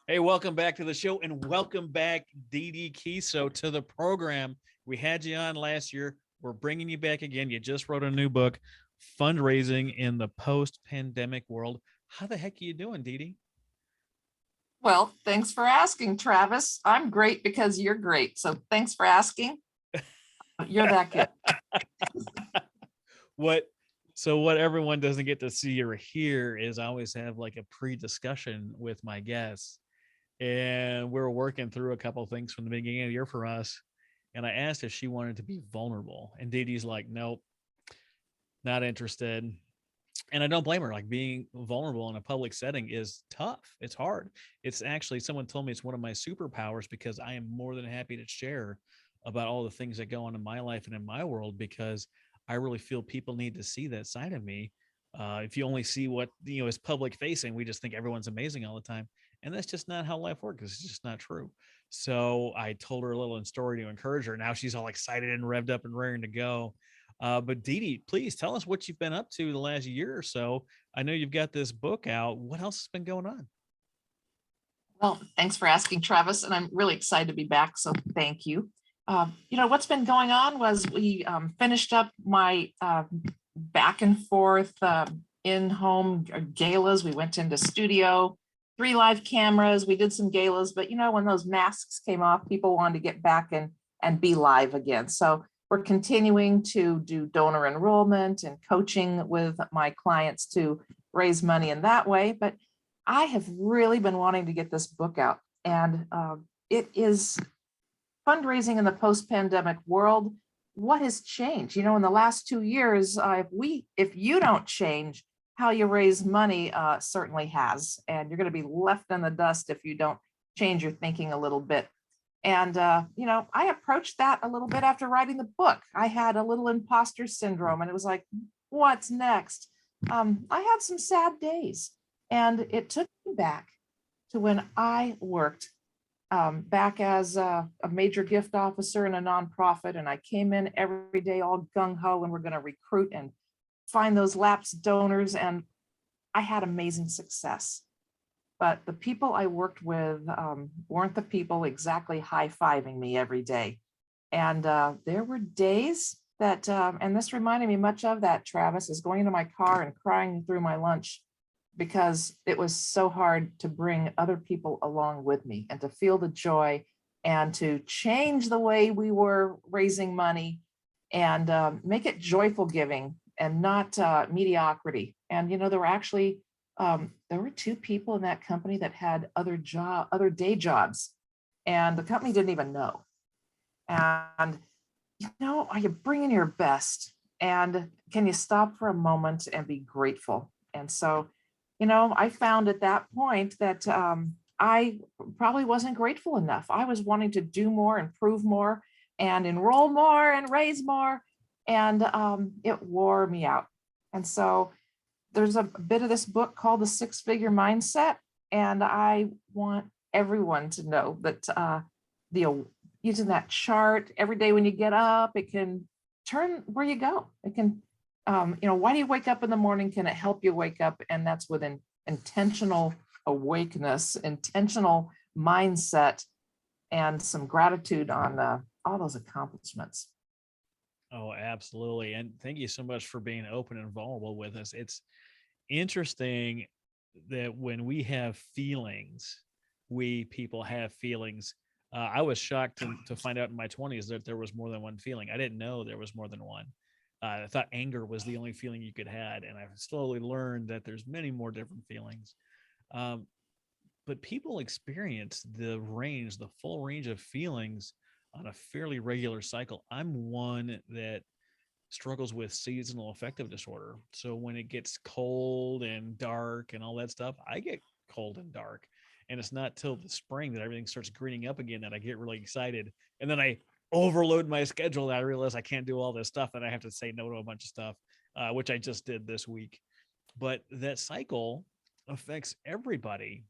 Hey, welcome back to the show, and welcome back, Dee Dee Kiesow, to the program. We had you on last year. We're bringing you back again. You just wrote a new book, Fundraising in the Post-Pandemic World. How the heck are you doing, Dee Dee? Well, thanks for asking, Travis. I'm great because you're great. So thanks for asking. You're that good. what what everyone doesn't get to see or hear is I always have like a pre-discussion with my guests, and we're working through a couple of things from the beginning of the year for us. And I asked if she wanted to be vulnerable, and Dee Dee's like, nope, not interested. And I don't blame her. Like, being vulnerable in a public setting is tough. It's hard. It's actually, someone told me it's one of my superpowers, because I am more than happy to share about all the things that go on in my life and in my world, because I really feel people need to see that side of me. If you only see what, is public facing, we just think everyone's amazing all the time. And that's just not how life works. It's just not true. So I told her a little story to encourage her. Now she's all excited and revved up and raring to go. But Dee Dee, please tell us what you've been up to the last year or so. I know you've got this book out. What else has been going on? Well, thanks for asking, Travis. And I'm really excited to be back. So thank you. What's been going on was we finished up my back and forth in-home galas. We went into studio, 3 live cameras. We did some galas, but when those masks came off, people wanted to get back and be live again. So we're continuing to do donor enrollment and coaching with my clients to raise money in that way. But I have really been wanting to get this book out, and it is fundraising in the post-pandemic world. What has changed? In the last 2 years, if you don't change how you raise money, certainly has, and you're going to be left in the dust if you don't change your thinking a little bit. And, I approached that a little bit after writing the book. I had a little imposter syndrome, and it was like, what's next? I had some sad days, and it took me back to when I worked back as a major gift officer in a nonprofit. And I came in every day all gung ho, and we're going to recruit and find those lapsed donors. And I had amazing success. But the people I worked with weren't the people exactly high-fiving me every day. And there were days that, and this reminded me much of that, Travis, is going into my car and crying through my lunch, because it was so hard to bring other people along with me and to feel the joy and to change the way we were raising money and make it joyful giving and not mediocrity. And, there were 2 people in that company that had other day jobs, and the company didn't even know. And, are you bringing your best? And can you stop for a moment and be grateful? And so, I found at that point that I probably wasn't grateful enough. I was wanting to do more and prove more and enroll more and raise more. And it wore me out. And so there's a bit of this book called The 6-Figure Mindset. And I want everyone to know that using that chart every day when you get up, it can turn where you go. It can, why do you wake up in the morning? Can it help you wake up? And that's with an intentional awakeness, intentional mindset, and some gratitude on all those accomplishments. Oh, absolutely. And thank you so much for being open and vulnerable with us. It's interesting that when we have feelings, we people have feelings. I was shocked to find out in my 20s that there was more than one feeling. I didn't know there was more than one. I thought anger was the only feeling you could have, and I've slowly learned that there's many more different feelings. But people experience the full range of feelings on a fairly regular cycle. I'm one that struggles with seasonal affective disorder. So when it gets cold and dark and all that stuff, I get cold and dark. And it's not till the spring that everything starts greening up again that I get really excited. And then I overload my schedule that I realize I can't do all this stuff and I have to say no to a bunch of stuff, which I just did this week. But that cycle affects everybody.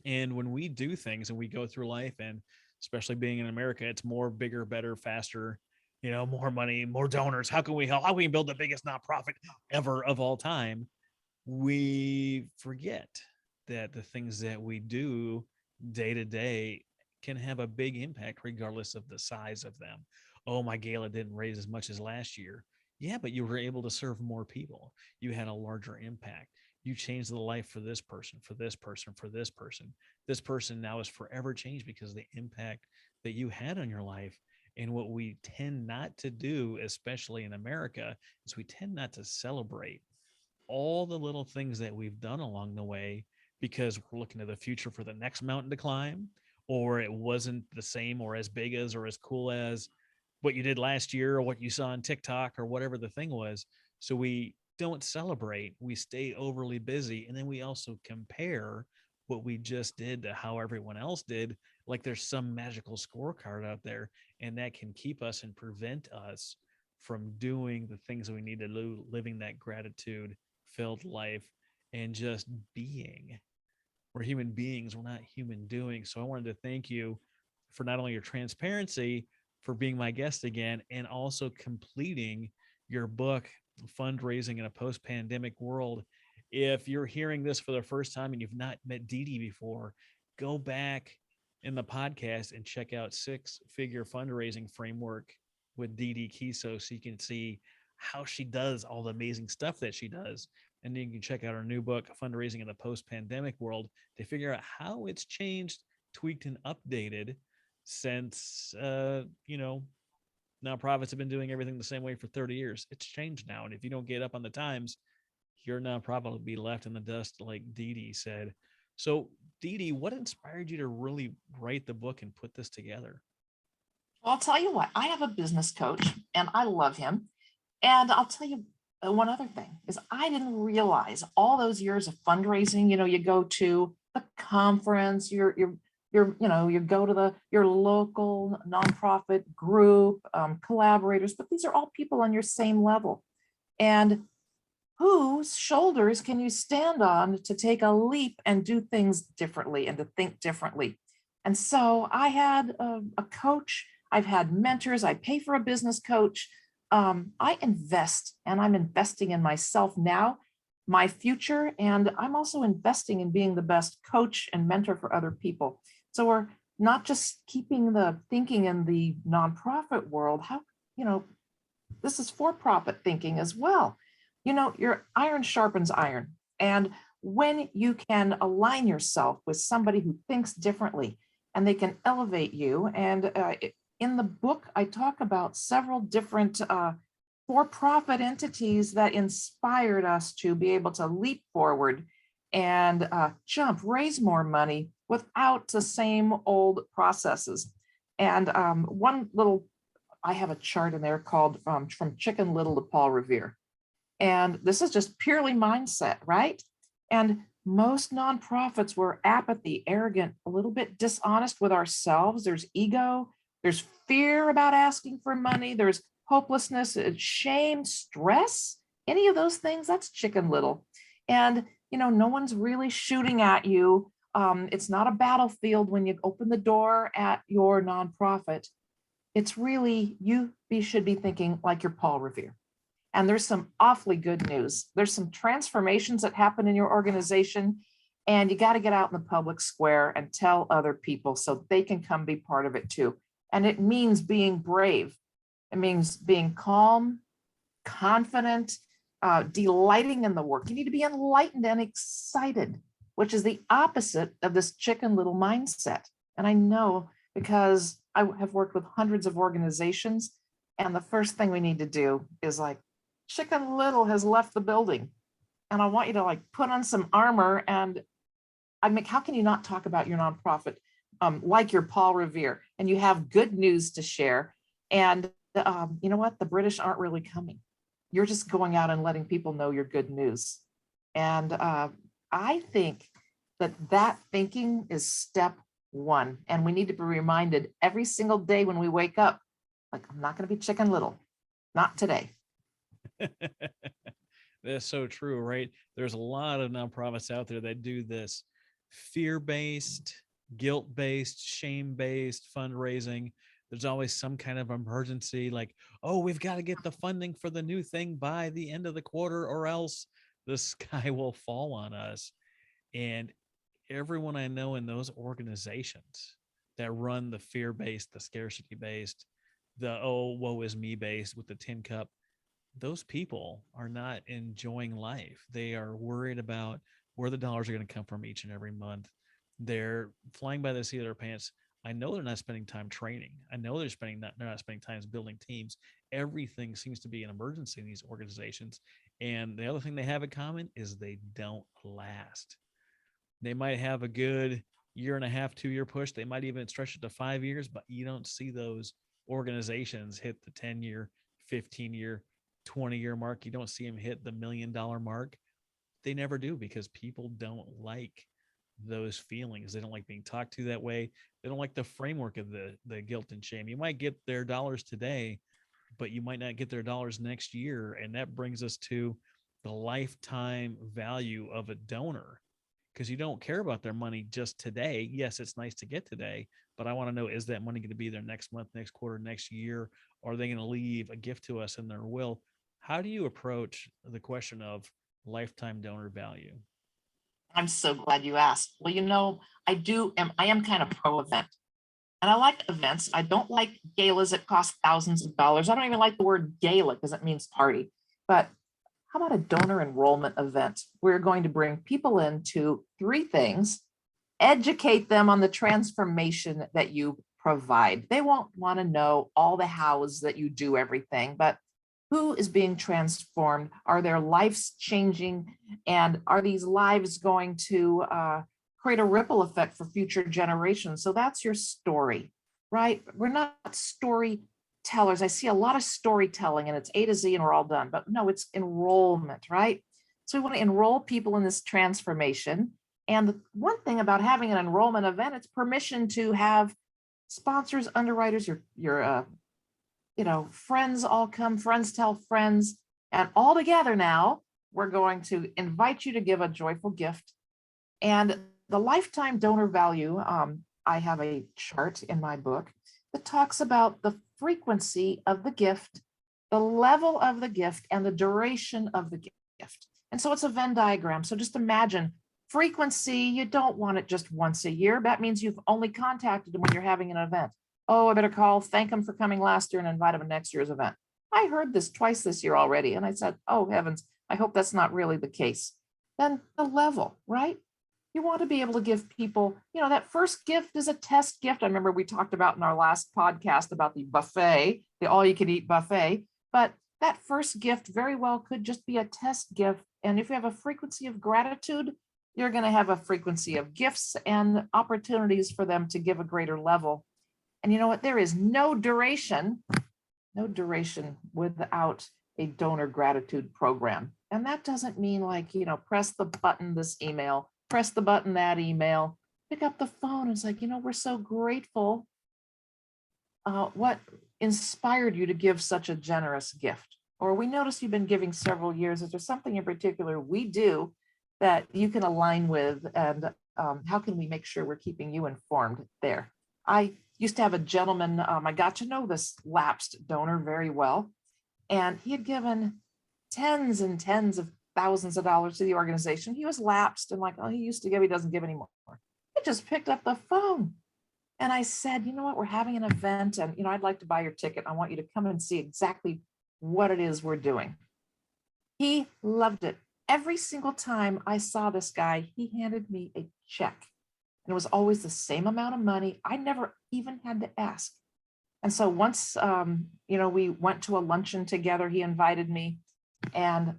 And when we do things and we go through life, and especially being in America, it's more, bigger, better, faster, more money, more donors. How can we help? How can we build the biggest nonprofit ever of all time? We forget that the things that we do day to day can have a big impact regardless of the size of them. Oh, my gala didn't raise as much as last year. Yeah, but you were able to serve more people. You had a larger impact. You changed the life for this person, for this person, for this person. This person now is forever changed because of the impact that you had on your life. And what we tend not to do, especially in America, is we tend not to celebrate all the little things that we've done along the way because we're looking to the future for the next mountain to climb, or it wasn't the same or as big as or as cool as what you did last year or what you saw on TikTok or whatever the thing was. So we don't celebrate, we stay overly busy. And then we also compare what we just did to how everyone else did. Like there's some magical scorecard out there, and that can keep us and prevent us from doing the things that we need to do, living that gratitude filled life and just being. We're human beings, we're not human doing. So I wanted to thank you for not only your transparency, for being my guest again, and also completing your book, Fundraising in a Post Pandemic World. If you're hearing this for the first time and you've not met Dee Dee before, go back in the podcast and check out Six Figure Fundraising Framework with Dee Dee Kiesow so you can see how she does all the amazing stuff that she does. And then you can check out our new book, Fundraising in the Post Pandemic World, to figure out how it's changed, tweaked, and updated since, nonprofits have been doing everything the same way for 30 years. It's changed now. And if you don't get up on the times, your nonprofit will be left in the dust, like Dee Dee said. So, Dee Dee, what inspired you to really write the book and put this together? Well, I'll tell you what, I have a business coach and I love him. And I'll tell you one other thing is I didn't realize all those years of fundraising, you go to the conference, you go to your local nonprofit group, collaborators, but these are all people on your same level. And whose shoulders can you stand on to take a leap and do things differently and to think differently? And so I had a coach, I've had mentors, I pay for a business coach. I invest and I'm investing in myself now, my future, and I'm also investing in being the best coach and mentor for other people. So we're not just keeping the thinking in the nonprofit world, how, you know, this is for-profit thinking as well. Your iron sharpens iron. And when you can align yourself with somebody who thinks differently and they can elevate you. And in the book, I talk about several different for-profit entities that inspired us to be able to leap forward and jump, raise more money without the same old processes. And I have a chart in there called From Chicken Little to Paul Revere. And this is just purely mindset, right? And most nonprofits were apathy, arrogant, a little bit dishonest with ourselves. There's ego, there's fear about asking for money, there's hopelessness, shame, stress, any of those things, that's Chicken Little. And, no one's really shooting at you. It's not a battlefield when you open the door at your nonprofit. It's really, you should be thinking like you're Paul Revere. And there's some awfully good news. There's some transformations that happen in your organization, and you got to get out in the public square and tell other people so they can come be part of it too. And it means being brave. It means being calm, confident, delighting in the work. You need to be enlightened and excited, which is the opposite of this Chicken Little mindset. And I know because I have worked with hundreds of organizations, and the first thing we need to do is like, Chicken Little has left the building, and I want you to like put on some armor. And how can you not talk about your nonprofit like you're Paul Revere and you have good news to share? And you know what? The British aren't really coming. You're just going out and letting people know your good news. And I think that thinking is step one. And we need to be reminded every single day when we wake up, like, I'm not going to be Chicken Little, not today. That's so true, right? There's a lot of nonprofits out there that do this fear-based, guilt-based, shame-based fundraising. There's always some kind of emergency, like, oh, we've got to get the funding for the new thing by the end of the quarter, or else the sky will fall on us. And everyone I know in those organizations that run the fear-based, the scarcity-based, the oh, woe is me based with the tin cup, those people are not enjoying life. They are worried about where the dollars are going to come from each and every month. They're flying by the seat of their pants. I know they're not spending time training. I know they're not spending time building teams. Everything seems to be an emergency in these organizations. And the other thing they have in common is they don't last. They might have a good year and a half, 2 year push. They might even stretch it to 5 years, but you don't see those organizations hit the 10-year, 15-year, 20-year mark. You don't see them hit the $1 million mark. They never do because people don't like those feelings. They don't like being talked to that way. They don't like the framework of the guilt and shame. You might get their dollars today, but you might not get their dollars next year. And that brings us to the lifetime value of a donor, because you don't care about their money just today. Yes, it's nice to get today, but I want to know, is that money going to be there next month, next quarter, next year? Or are they going to leave a gift to us in their will? How do you approach the question of lifetime donor value? I'm so glad you asked. Well, I am kind of pro event. And I like events. I don't like galas that cost thousands of dollars. I don't even like the word gala because it means party. But how about a donor enrollment event? We're going to bring people in to three things: educate them on the transformation that you provide. They won't want to know all the hows that you do everything, but who is being transformed? Are their lives changing? And are these lives going to create a ripple effect for future generations? So that's your story, right? We're not storytellers. I see a lot of storytelling and it's A to Z and we're all done, but no, it's enrollment, right? So we want to enroll people in this transformation. And the one thing about having an enrollment event, it's permission to have sponsors, underwriters, your friends all come, friends tell friends, and all together now, we're going to invite you to give a joyful gift. And the lifetime donor value, I have a chart in my book that talks about the frequency of the gift, the level of the gift, and the duration of the gift. And so it's a Venn diagram. So just imagine frequency, you don't want it just once a year. That means you've only contacted them when you're having an event. Oh, I better call, thank them for coming last year and invite them to next year's event. I heard this twice this year already. And I said, oh heavens, I hope that's not really the case. Then the level, right? You want to be able to give people, that first gift is a test gift. I remember we talked about in our last podcast about the buffet, the all you can eat buffet, but that first gift very well could just be a test gift. And if you have a frequency of gratitude, you're going to have a frequency of gifts and opportunities for them to give a greater level. And you know what? There is no duration without a donor gratitude program. And that doesn't mean press the button, this email, press the button, that email, pick up the phone. It's like, we're so grateful. What inspired you to give such a generous gift? Or we notice you've been giving several years. Is there something in particular we do that you can align with? And how can we make sure we're keeping you informed there? I used to have a gentleman, I got to know this lapsed donor very well, and he had given tens and tens of thousands of dollars to the organization. He was lapsed and he used to give, he doesn't give anymore. I just picked up the phone and I said, you know what, we're having an event and, I'd like to buy your ticket. I want you to come and see exactly what it is we're doing. He loved it. Every single time I saw this guy, he handed me a check. And it was always the same amount of money. I never even had to ask. And so once, we went to a luncheon together, he invited me and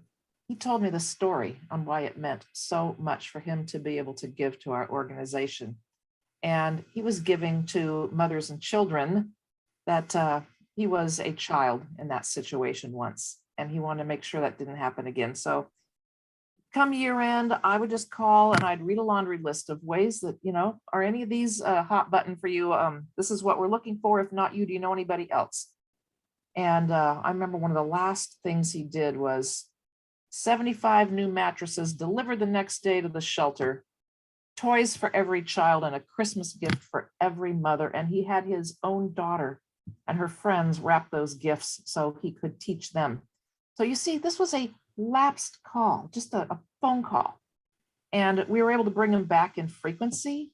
he told me the story on why it meant so much for him to be able to give to our organization. And he was giving to mothers and children that he was a child in that situation once, and he wanted to make sure that didn't happen again. So come year end, I would just call and I'd read a laundry list of ways that, are any of these hot button for you? This is what we're looking for. If not you, do you know anybody else? And I remember one of the last things he did was 75 new mattresses delivered the next day to the shelter, toys for every child, and a Christmas gift for every mother. And he had his own daughter and her friends wrap those gifts so he could teach them. So you see, this was a lapsed call, just a phone call. And we were able to bring them back in frequency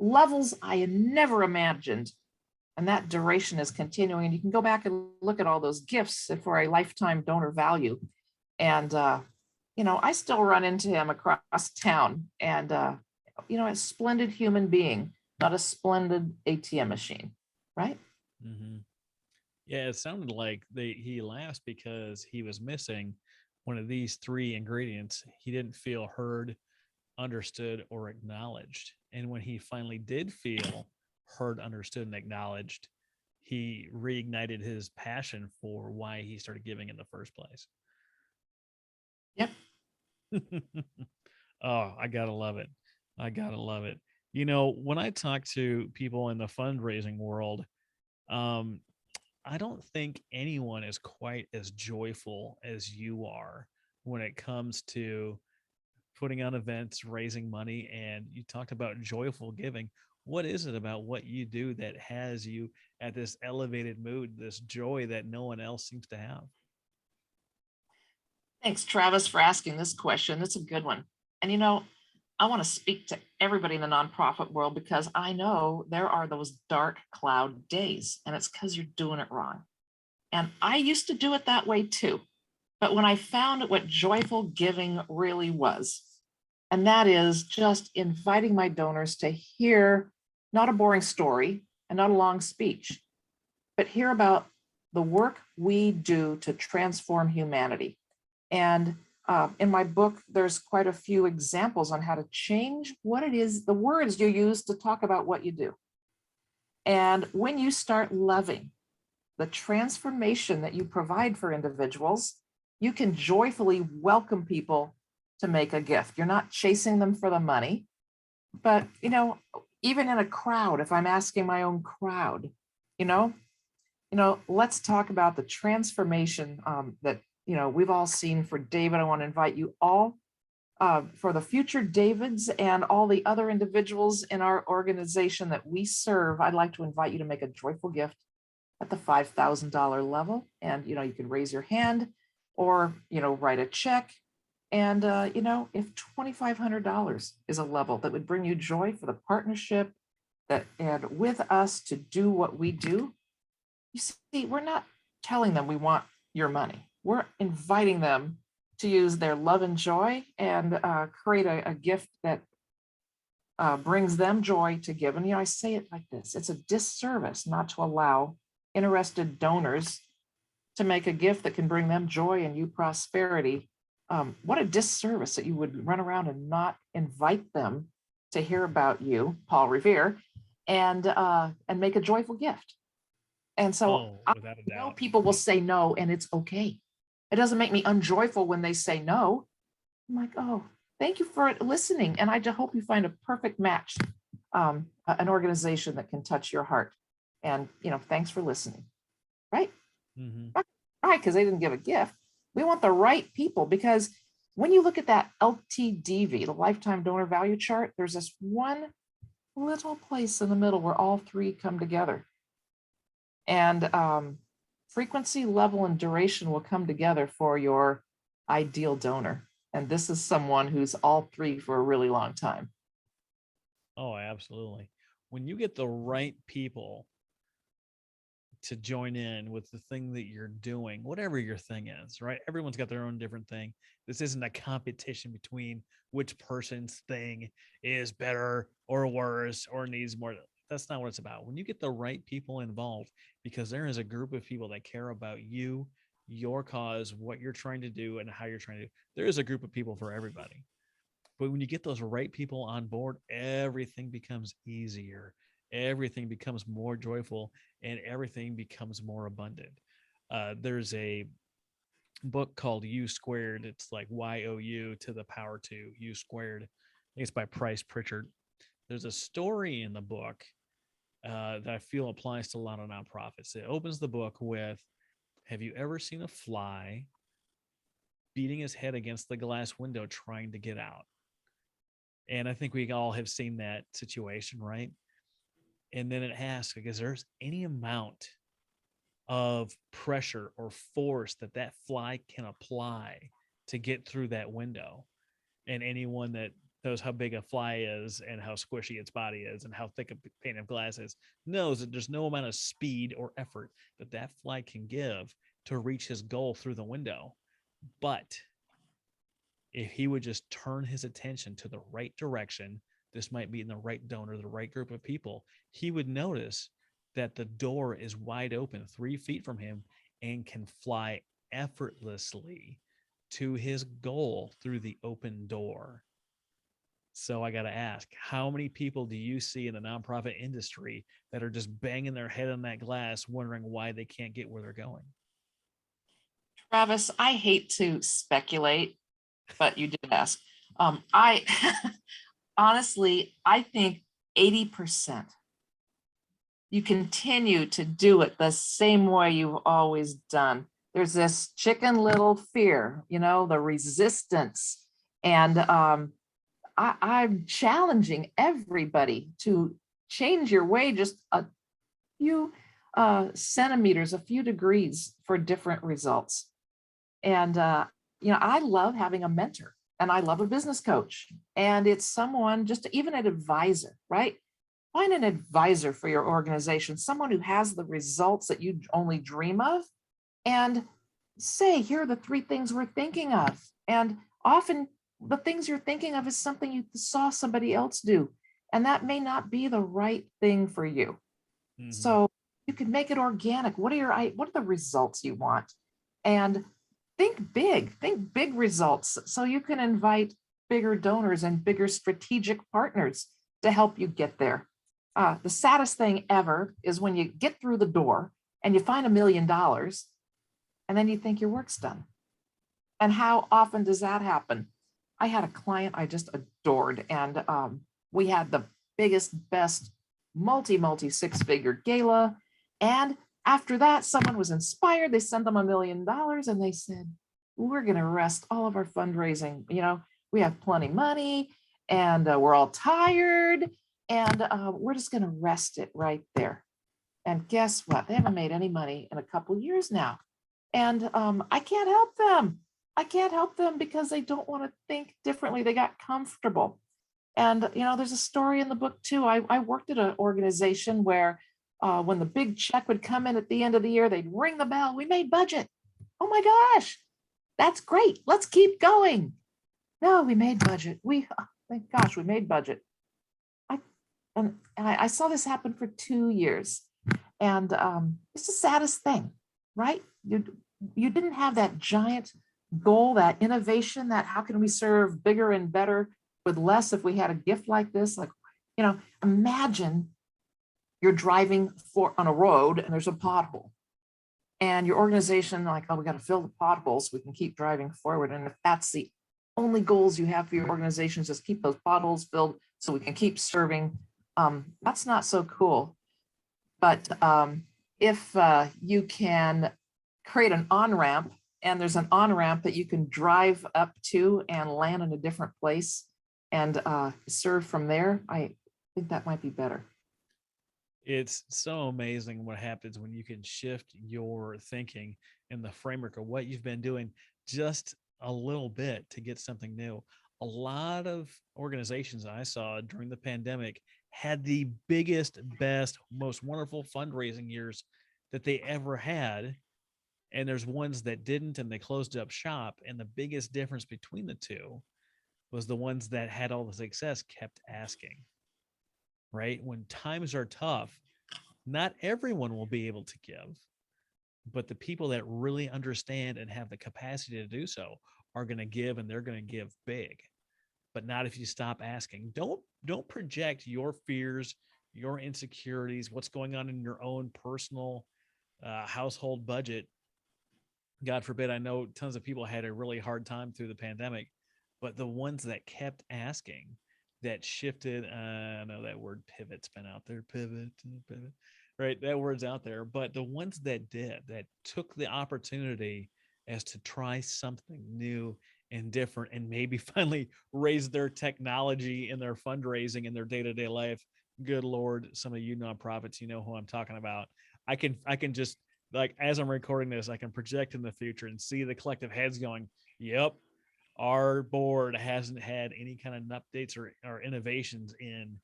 levels I had never imagined. And that duration is continuing. And you can go back and look at all those gifts for a lifetime donor value. And, I still run into him across town, and, a splendid human being, not a splendid ATM machine, right? Hmm. Yeah, it sounded like he laughed because he was missing one of these three ingredients. He didn't feel heard, understood, or acknowledged. And when he finally did feel heard, understood, and acknowledged, he reignited his passion for why he started giving in the first place. Yep. Oh, I gotta love it. I gotta love it. When I talk to people in the fundraising world, um, I don't think anyone is quite as joyful as you are when it comes to putting on events, raising money, and you talked about joyful giving. What is it about what you do that has you at this elevated mood, this joy that no one else seems to have? Thanks, Travis, for asking this question. It's a good one. And I want to speak to everybody in the nonprofit world because I know there are those dark cloud days, and it's because you're doing it wrong. And I used to do it that way too. But when I found what joyful giving really was, and that is just inviting my donors to hear not a boring story and not a long speech, but hear about the work we do to transform humanity. And in my book, there's quite a few examples on how to change what it is, the words you use to talk about what you do. And when you start loving the transformation that you provide for individuals, you can joyfully welcome people to make a gift. You're not chasing them for the money, but even in a crowd, if I'm asking my own crowd, you know, let's talk about the transformation that we've all seen for David. I want to invite you all for the future Davids and all the other individuals in our organization that we serve. I'd like to invite you to make a joyful gift at the $5,000 level. And, you can raise your hand or, write a check. And, if $2,500 is a level that would bring you joy for the partnership and with us to do what we do, you see, we're not telling them we want your money. We're inviting them to use their love and joy and create a gift that brings them joy to give. And, I say it like this: it's a disservice not to allow interested donors to make a gift that can bring them joy and you prosperity. What a disservice that you would run around and not invite them to hear about you, Paul Revere, and make a joyful gift. And so Oh, I without a know doubt. people will say no, and it's okay. It doesn't make me unjoyful when they say no. I'm like, oh, thank you for listening. And I just hope you find a perfect match, an organization that can touch your heart. And, thanks for listening. Right? Hmm. Right. Because they didn't give a gift. We want the right people, because when you look at that LTDV, the lifetime donor value chart, there's this one little place in the middle where all three come together. And frequency, level, and duration will come together for your ideal donor. And this is someone who's all three for a really long time. Oh, absolutely. When you get the right people to join in with the thing that you're doing, whatever your thing is, right? Everyone's got their own different thing. This isn't a competition between which person's thing is better or worse or needs more. That's not what it's about. When you get the right people involved, because there is a group of people that care about you, your cause, what you're trying to do, and how you're trying to do, there is a group of people for everybody. But when you get those right people on board, everything becomes easier. Everything becomes more joyful and everything becomes more abundant. There's a book called U Squared. It's like YOU to the power two, U Squared. I think it's by Price Pritchard. There's a story in the book that I feel applies to a lot of nonprofits. It opens the book with, have you ever seen a fly beating his head against the glass window trying to get out? And I think we all have seen that situation, right? And then it asks, because there's any amount of pressure or force that fly can apply to get through that window, And anyone that knows how big a fly is and how squishy its body is and how thick a pane of glass is knows that there's no amount of speed or effort that that fly can give to reach his goal through the window. But if he would just turn his attention to the right direction, this might be in the right donor, the right group of people, he would notice that the door is wide open 3 feet from him and can fly effortlessly to his goal through the open door. So I got to ask, how many people do you see in the nonprofit industry that are just banging their head on that glass, wondering why they can't get where they're going? Travis, I hate to speculate, but you did ask. I honestly, I think 80%. You continue to do it the same way you've always done. There's this chicken little fear, the resistance. And I'm challenging everybody to change your way just a few centimeters, a few degrees for different results. And, I love having a mentor and I love a business coach. And it's someone, just even an advisor, right? Find an advisor for your organization, someone who has the results that you only dream of, and say, here are the 3 things we're thinking of. And often the things you're thinking of is something you saw somebody else do, and that may not be the right thing for you. Mm-hmm. So you can make it organic. What are the results you want? And think big results so you can invite bigger donors and bigger strategic partners to help you get there. The saddest thing ever is when you get through the door and you find $1 million and then you think your work's done. And how often does that happen? I had a client I just adored, and we had the biggest, best multi 6-figure gala. And after that, someone was inspired. They sent them $1 million and they said, we're going to rest all of our fundraising. We have plenty of money and we're all tired, and we're just going to rest it right there. And guess what? They haven't made any money in a couple years now. And I can't help them. I can't help them because they don't want to think differently. They got comfortable. And, there's a story in the book too. I worked at an organization where when the big check would come in at the end of the year, they'd ring the bell. We made budget. Oh my gosh, that's great. Let's keep going. No, we made budget. Thank gosh, we made budget. I saw this happen for 2 years. And it's the saddest thing, right? You didn't have that giant goal, that innovation, that how can we serve bigger and better with less if we had a gift like this? Like, imagine you're driving on a road and there's a pothole. And your organization, like, oh, we got to fill the potholes so we can keep driving forward. And if that's the only goals you have for your organization, is just keep those potholes filled so we can keep serving, that's not so cool. But if you can create an on-ramp, and there's an on-ramp that you can drive up to and land in a different place and serve from there, I think that might be better. It's so amazing what happens when you can shift your thinking in the framework of what you've been doing just a little bit to get something new. A lot of organizations I saw during the pandemic had the biggest, best, most wonderful fundraising years that they ever had. And there's ones that didn't, and they closed up shop. And the biggest difference between the two was the ones that had all the success kept asking, right? When times are tough, not everyone will be able to give, but the people that really understand and have the capacity to do so are going to give, and they're going to give big. But not if you stop asking. Don't project your fears, your insecurities, what's going on in your own personal household budget. God forbid, I know tons of people had a really hard time through the pandemic, but the ones that kept asking, that shifted, I know that word pivot's been out there, pivot, right? That word's out there. But the ones that did, that took the opportunity as to try something new and different, and maybe finally raise their technology in their fundraising in their day-to-day life. Good Lord, some of you nonprofits, you know who I'm talking about. I can just, like, as I'm recording this, I can project in the future and see the collective heads going, yep, Our board hasn't had any kind of updates or innovations in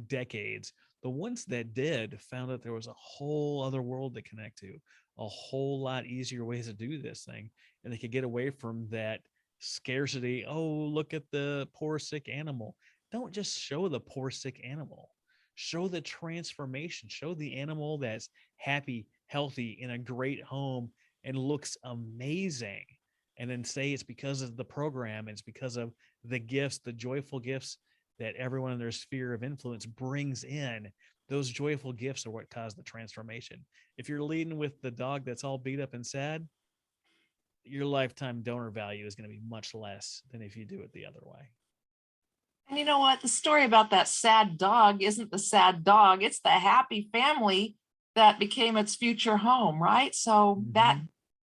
decades. The ones that did found that there was a whole other world to connect to, a whole lot easier ways to do this thing. And they could get away from that scarcity. Oh, look at the poor, sick animal. Don't just show the poor, sick animal. Show the transformation. Show the animal that's happy, healthy, in a great home and looks amazing. And then say it's because of the program, it's because of the gifts, the joyful gifts that everyone in their sphere of influence brings in. Those joyful gifts are what cause the transformation. If you're leading with the dog that's all beat up and sad, your lifetime donor value is going to be much less than if you do it the other way. And you know what? The story about that sad dog isn't the sad dog. It's the happy family that became its future home, right? So that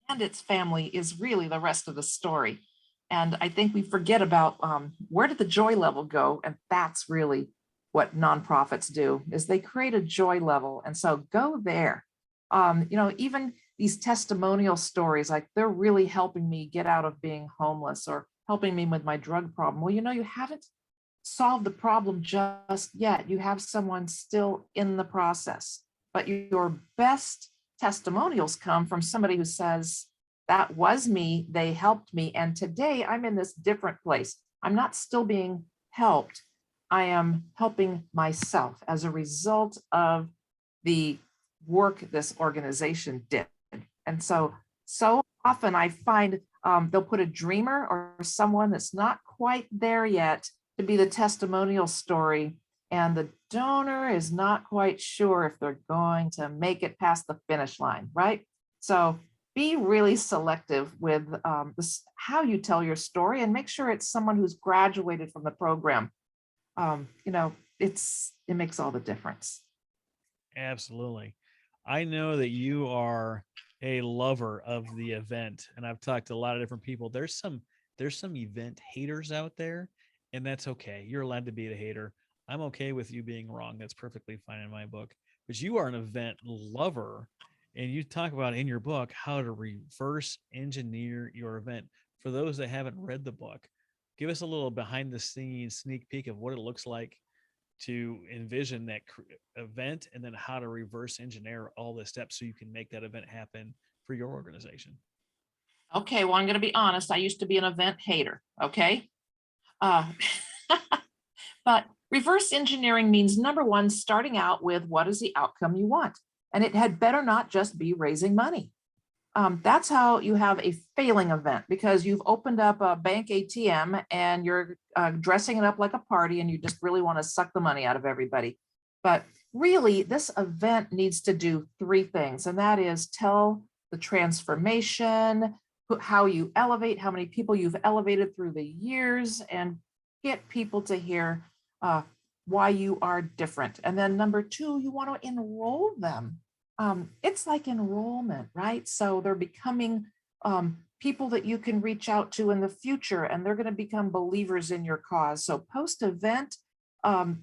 and its family is really the rest of the story. And I think we forget about where did the joy level go? And that's really what nonprofits do, is they create a joy level. And so go there. Even these testimonial stories, like they're really helping me get out of being homeless or helping me with my drug problem. Well, you haven't solved the problem just yet. You have someone still in the process, but your best testimonials come from somebody who says, that was me, they helped me, and today I'm in this different place. I'm not still being helped. I am helping myself as a result of the work this organization did. And so often I find they'll put a dreamer or someone that's not quite there yet to be the testimonial story, and the donor is not quite sure if they're going to make it past the finish line, right? So be really selective with how you tell your story, and make sure it's someone who's graduated from the program. It makes all the difference. Absolutely. I know that you are a lover of the event, and I've talked to a lot of different people. There's some event haters out there, and that's okay. You're allowed to be a hater. I'm okay with you being wrong. That's perfectly fine in my book. But you are an event lover, and you talk about in your book how to reverse engineer your event. For those that haven't read the book, give us a little behind the scenes sneak peek of what it looks like to envision that event, and then how to reverse engineer all the steps so you can make that event happen for your organization. Okay, well, I'm going to be honest. I used to be an event hater. Okay. Uh, but reverse engineering means, number one, starting out with what is the outcome you want. And it had better not just be raising money. That's how you have a failing event, because you've opened up a bank ATM and you're dressing it up like a party and you just really want to suck the money out of everybody. But really, this event needs to do three things, and that is tell the transformation, how you elevate, how many people you've elevated through the years, and get people to hear why you are different. And then number two, you want to enroll them. It's like enrollment, right? So they're becoming people that you can reach out to in the future, and they're going to become believers in your cause. So post-event,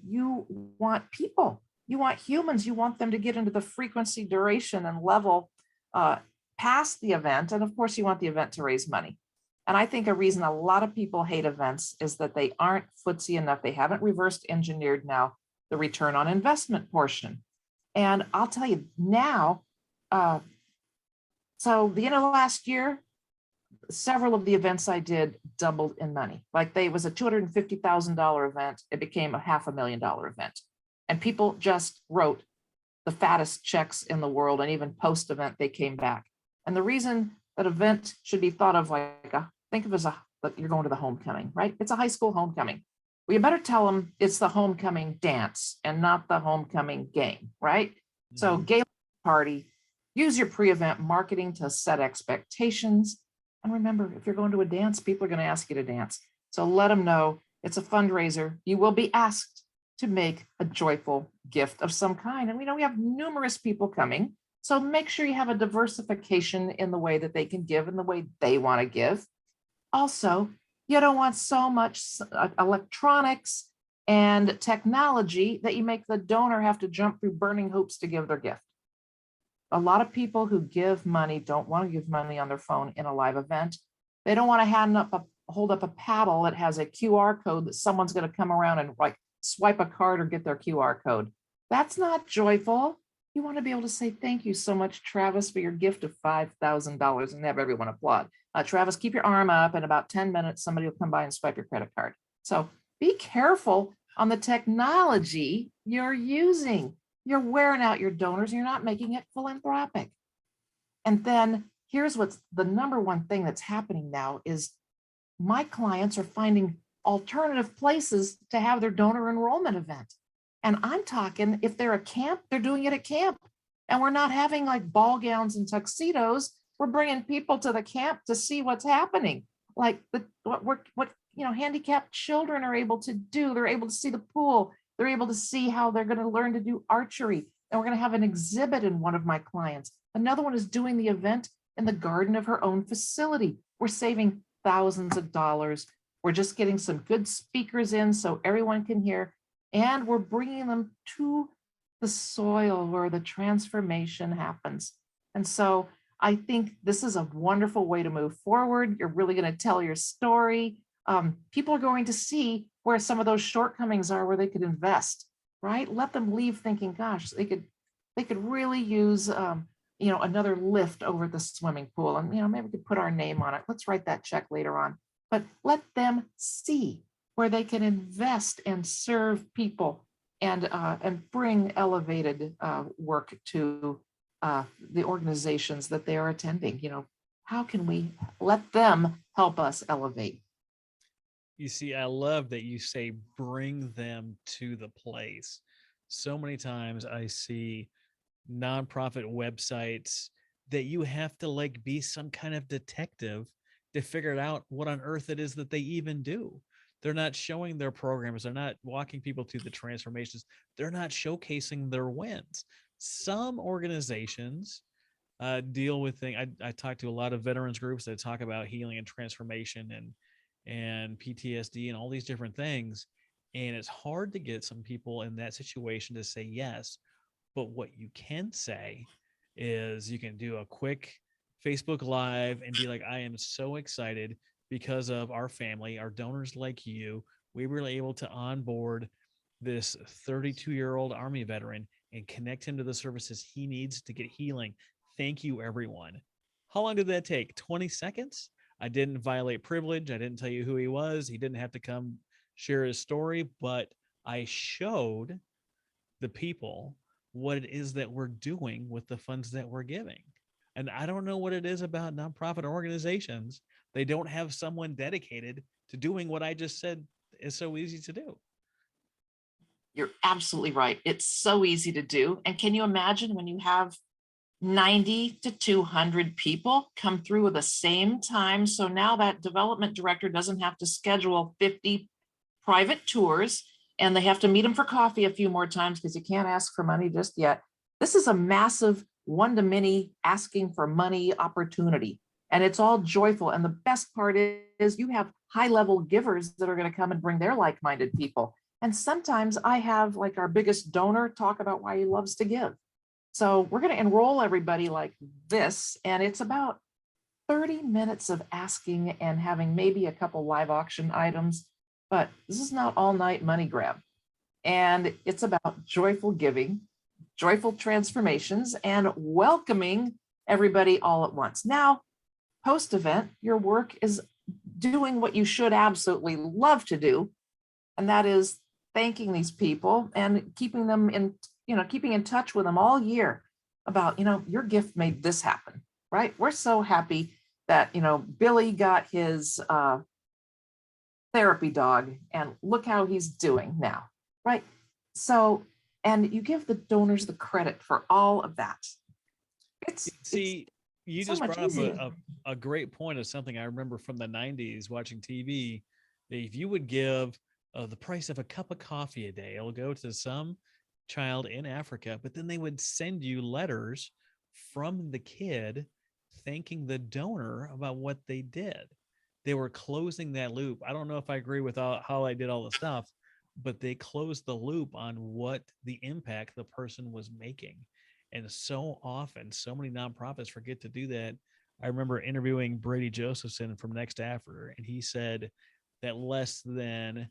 you want people, you want humans, you want them to get into the frequency, duration, and level past the event. And of course, you want the event to raise money. And I think a reason a lot of people hate events is that they aren't footsie enough. They haven't reversed engineered now the return on investment portion. And I'll tell you now, so the end of last year, several of the events I did doubled in money. Like it was a $250,000 event. It became a $500,000 event. And people just wrote the fattest checks in the world. And even post-event, they came back. And the reason that event should be thought of like think of it as you're going to the homecoming, right? It's a high school homecoming. Well, you better tell them it's the homecoming dance and not the homecoming game, right? Mm-hmm. So gala party, use your pre-event marketing to set expectations. And remember, if you're going to a dance, people are going to ask you to dance. So let them know it's a fundraiser. You will be asked to make a joyful gift of some kind. And we know we have numerous people coming. So make sure you have a diversification in the way that they can give and the way they want to give. Also, you don't want so much electronics and technology that you make the donor have to jump through burning hoops to give their gift. A lot of people who give money don't want to give money on their phone in a live event. They don't want to hand up a hold up a paddle that has a QR code that someone's going to come around and like swipe a card or get their QR code. That's not joyful. You want to be able to say, thank you so much, Travis, for your gift of $5,000 and have everyone applaud. Travis, keep your arm up. In about 10 minutes, somebody will come by and swipe your credit card. So be careful on the technology you're using. You're wearing out your donors. You're not making it philanthropic. And then here's what's the number one thing that's happening now is my clients are finding alternative places to have their donor enrollment event. And I'm talking, if they're a camp, they're doing it at camp. And we're not having like ball gowns and tuxedos. We're bringing people to the camp to see what's happening. Like what handicapped children are able to do. They're able to see the pool. They're able to see how they're going to learn to do archery. And we're going to have an exhibit in one of my clients. Another one is doing the event in the garden of her own facility. We're saving thousands of dollars. We're just getting some good speakers in so everyone can hear. And we're bringing them to the soil where the transformation happens. And so I think this is a wonderful way to move forward. You're really going to tell your story. People are going to see where some of those shortcomings are, where they could invest, right? Let them leave thinking, gosh, they could really use another lift over at the swimming pool. And maybe we could put our name on it. Let's write that check later on. But let them see where they can invest and serve people and bring elevated work to the organizations that they are attending. How can we let them help us elevate? You see, I love that you say bring them to the place. So many times I see nonprofit websites that you have to like be some kind of detective to figure out what on earth it is that they even do. They're not showing their programs. They're not walking people through the transformations. They're not showcasing their wins. Some organizations deal with things. I talk to a lot of veterans groups that talk about healing and transformation and PTSD and all these different things. And it's hard to get some people in that situation to say yes. But what you can say is you can do a quick Facebook Live and be like, I am so excited because of our family, our donors like you. We were able to onboard this 32-year-old Army veteran and connect him to the services he needs to get healing. Thank you, everyone. How long did that take? 20 seconds? I didn't violate privilege. I didn't tell you who he was. He didn't have to come share his story, but I showed the people what it is that we're doing with the funds that we're giving. And I don't know what it is about nonprofit organizations. They don't have someone dedicated to doing what I just said is so easy to do. You're absolutely right. It's so easy to do. And can you imagine when you have 90 to 200 people come through at the same time? So now that development director doesn't have to schedule 50 private tours and they have to meet them for coffee a few more times because you can't ask for money just yet. This is a massive one-to-many asking for money opportunity. And it's all joyful. And the best part is you have high-level givers that are going to come and bring their like-minded people. And sometimes I have like our biggest donor talk about why he loves to give. So we're going to enroll everybody like this. And it's about 30 minutes of asking and having maybe a couple live auction items. But this is not all night money grab. And it's about joyful giving, joyful transformations, and welcoming everybody all at once. Now, post-event, your work is doing what you should absolutely love to do. And that is thanking these people and keeping them in, keeping in touch with them all year about, your gift made this happen, right? We're so happy that, Billy got his therapy dog and look how he's doing now, right? So, and you give the donors the credit for all of that. You so just brought up a great point of something I remember from the 90s watching TV. If you would give the price of a cup of coffee a day, it'll go to some child in Africa, but then they would send you letters from the kid thanking the donor about what they did. They were closing that loop. I don't know if I agree with how I did all the stuff, but they closed the loop on what the impact the person was making. And so often, so many nonprofits forget to do that. I remember interviewing Brady Josephson from Next After, and he said that less than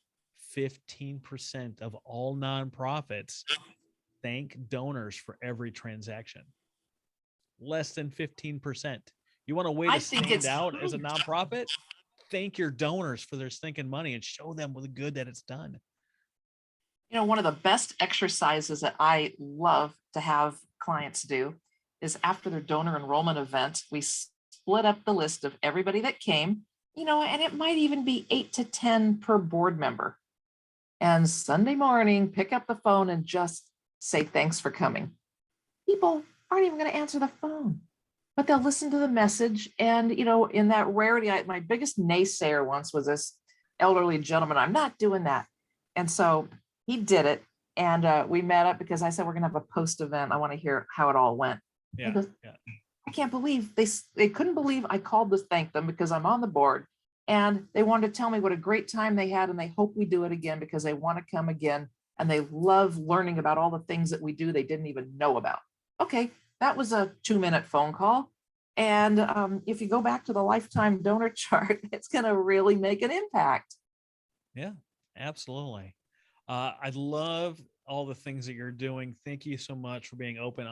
15% of all nonprofits thank donors for every transaction. Less than 15%. You want a way I to think stand it's out as a nonprofit? Thank your donors for their stinking money and show them the good that it's done. one of the best exercises that I love to have clients do is after their donor enrollment event, we split up the list of everybody that came, and it might even be 8 to 10 per board member. And Sunday morning, pick up the phone and just say thanks for coming. People aren't even going to answer the phone, but they'll listen to the message. And, in that rarity, my biggest naysayer once was this elderly gentleman. I'm not doing that. And so he did it. And we met up because I said, we're going to have a post event. I want to hear how it all went. He Yeah. goes, Yeah. I can't believe they couldn't believe I called to thank them because I'm on the board. And they wanted to tell me what a great time they had. And they hope we do it again because they want to come again. And they love learning about all the things that we do they didn't even know about. Okay, that was a 2-minute phone call. And if you go back to the lifetime donor chart, it's going to really make an impact. Yeah, absolutely. I love all the things that you're doing. Thank you so much for being open,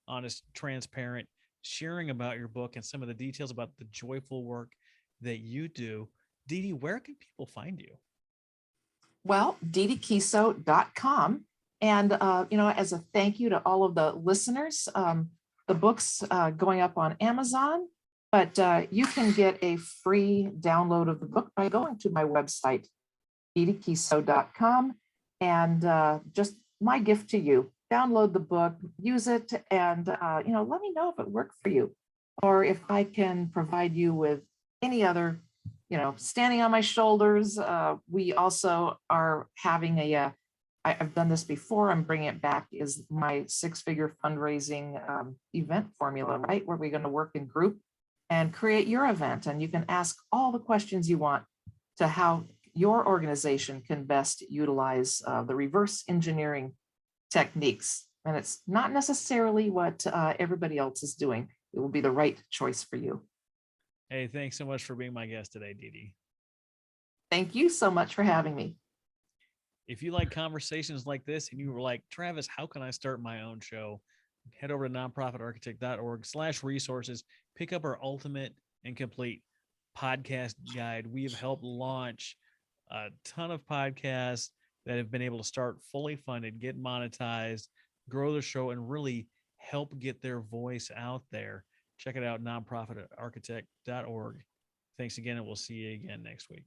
honest, transparent, sharing about your book and some of the details about the joyful work that you do. Dee Dee, where can people find you? Well, deedekiesow.com. And, as a thank you to all of the listeners, the book's going up on Amazon, but you can get a free download of the book by going to my website, deedekiesow.com. And just my gift to you, download the book, use it, and, let me know if it worked for you or if I can provide you with any other standing on my shoulders. We also are having I've done this before, I'm bringing it back, is my 6-figure fundraising event formula, right? Where we're going to work in group and create your event. And you can ask all the questions you want to how your organization can best utilize the reverse engineering techniques. And it's not necessarily what everybody else is doing. It will be the right choice for you. Hey, thanks so much for being my guest today, Dee Dee. Thank you so much for having me. If you like conversations like this and you were like, Travis, how can I start my own show? Head over to nonprofitarchitect.org/resources. Pick up our ultimate and complete podcast guide. We have helped launch a ton of podcasts that have been able to start fully funded, get monetized, grow the show, and really help get their voice out there. Check it out, nonprofitarchitect.org. Thanks again, and we'll see you again next week.